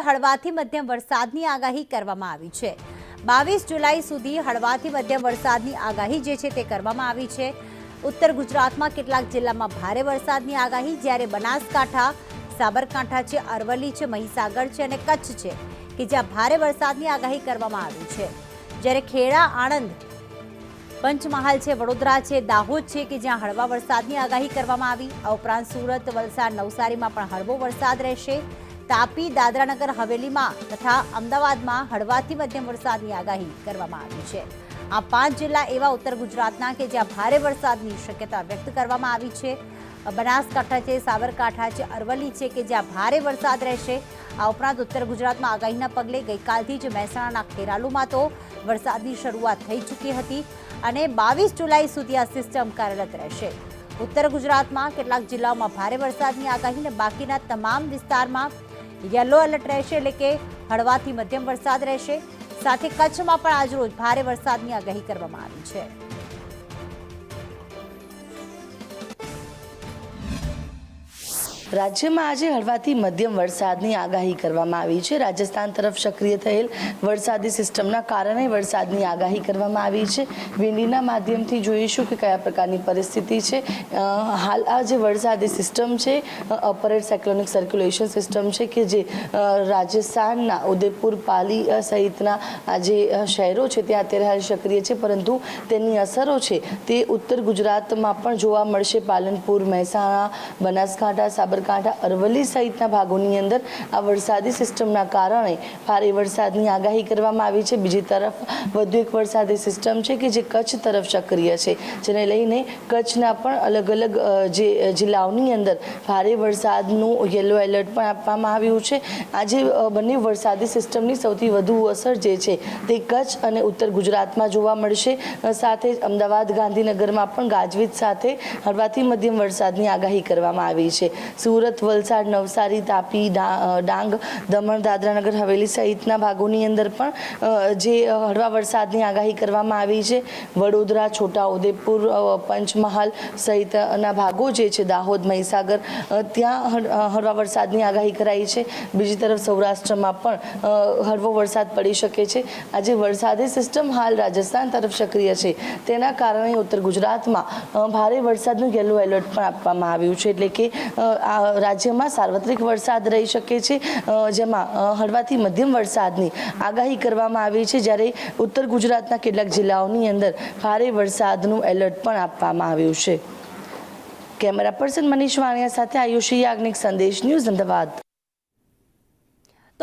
હળવાથી મધ્યમ વરસાદની આગાહી કરવામાં આવી છે। 22 જુલાઈ સુધી હળવાથી મધ્યમ વરસાદની આગાહી જે છે તે કરવામાં આવી છે। ઉત્તર ગુજરાતમાં કેટલાક જિલ્લામાં ભારે વરસાદની આગાહી, જ્યારે બનાસકાંઠા, સાબરકાંઠા છે, અરવલ્લી છે, મહીસાગર છે અને કચ્છ છે કે જ્યાં ભારે વરસાદની આગાહી કરવામાં આવી છે। જ્યારે ખેડા, આણંદ, પંચમહાલ છે, વડોદરા છે, દાહોદ છે કે જ્યાં હળવા વરસાદની આગાહી કરવામાં આવી। આ ઉપરાંત સુરત, વલસાડ, નવસારીમાં પણ હળવો વરસાદ રહેશે। તાપી, દાદરાનગર હવેલીમાં તથા અમદાવાદમાં હળવાથી મધ્યમ વરસાદની આગાહી કરવામાં આવી છે। આ 5 જિલ્લા એવા ઉત્તર ગુજરાતના કે જ્યાં ભારે વરસાદની શક્યતા વ્યક્ત કરવામાં આવી છે। બનાસકાંઠા છે, સાબરકાંઠા છે, અરવલ્લી છે કે જ્યાં ભારે વરસાદ રહેશે। આ ઉપરાંત ઉત્તર ગુજરાતમાં આગાહીના પગલે ગઈકાલથી જ મહેસાણાના ખેરાલુમાં તો વરસાદની શરૂઆત થઈ ચૂકી હતી અને 22 જુલાઈ સુધી આ સિસ્ટમ કાર્યરત રહેશે। ઉત્તર ગુજરાતમાં કેટલાક જિલ્લાઓમાં ભારે વરસાદની આગાહી અને બાકીના તમામ વિસ્તારમાં યલો એલર્ટ રહેશે, એટલે કે હળવાથી મધ્યમ વરસાદ રહેશે। સાથે કચ્છમાં પણ આજરોજ ભારે વરસાદની આગાહી કરવામાં આવી છે। રાજ્યમાં આજે હળવાથી મધ્યમ વરસાદની આગાહી કરવામાં આવી છે। રાજસ્થાન તરફ સક્રિય થયેલ વરસાદી સિસ્ટમના કારણે વરસાદની આગાહી કરવામાં આવી છે। વિંડીના માધ્યમથી જોઈશું કે કયા પ્રકારની પરિસ્થિતિ છે। હાલ આ જે વરસાદી સિસ્ટમ છે અપર સાયક્લોનિક સર્ક્યુલેશન સિસ્ટમ છે કે જે રાજસ્થાનના ઉદયપુર, પાલી સહિતના આ જે શહેરો છે ત્યાં અત્યારે હાલ સક્રિય છે, પરંતુ તેની અસરો છે તે ઉત્તર ગુજરાતમાં પણ જોવા મળશે। પાલનપુર, મહેસાણા, બનાસકાંઠા, સાબરકાંઠા, અરવલ્લી સહિતના ભાગોની અંદર આ વરસાદી સિસ્ટમના કારણે ભારે વરસાદની આગાહી કરવામાં આવી છે। બીજી તરફ વધુ એક વરસાદી સિસ્ટમ છે કે જે કચ્છ તરફ સક્રિય છે, જેને લઈને કચ્છના પણ અલગ અલગ જે જિલ્લાઓની અંદર ભારે વરસાદનું યલો એલર્ટ પણ આપવામાં આવ્યું છે। આજે બંને વરસાદી સિસ્ટમની સૌથી વધુ અસર જે છે તે કચ્છ અને ઉત્તર ગુજરાતમાં જોવા મળશે। સાથે જ અમદાવાદ, ગાંધીનગરમાં પણ ગાજવીજ સાથે હળવાથી મધ્યમ વરસાદની આગાહી કરવામાં આવી છે। સુરત, વલસાડ, નવસારી, તાપી, ડાંગ, દમણ, દાદરાનગર હવેલી સહિતના ભાગોની અંદર પણ જે હળવા વરસાદની આગાહી કરવામાં આવી છે। વડોદરા, છોટાઉદેપુર, પંચમહાલ સહિતના ભાગો જે છે, દાહોદ, મહીસાગર, ત્યાં હળવા વરસાદની આગાહી કરાઈ છે। બીજી તરફ સૌરાષ્ટ્રમાં પણ હળવો વરસાદ પડી શકે છે। આજે વરસાદી સિસ્ટમ હાલ રાજસ્થાન તરફ સક્રિય છે, તેના કારણે ઉત્તર ગુજરાતમાં ભારે વરસાદનું યલો એલર્ટ પણ આપવામાં આવ્યું છે, એટલે કે રાજ્યમાં સાર્વત્રિક વરસાદ રહી શકે છે, જેમાં હળવાથી મધ્યમ વરસાદની આગાહી કરવામાં આવી છે, જ્યારે ઉત્તર ગુજરાતના કેટલાક જિલ્લાઓની અંદર ભારે વરસાદનું એલર્ટ પણ આપવામાં આવ્યું છે। કેમેરા પર્સન મનીષ વાણિયા સાથે આયુષી યાજ્ઞિક, સંદેશ ન્યૂઝ, અમદાવાદ।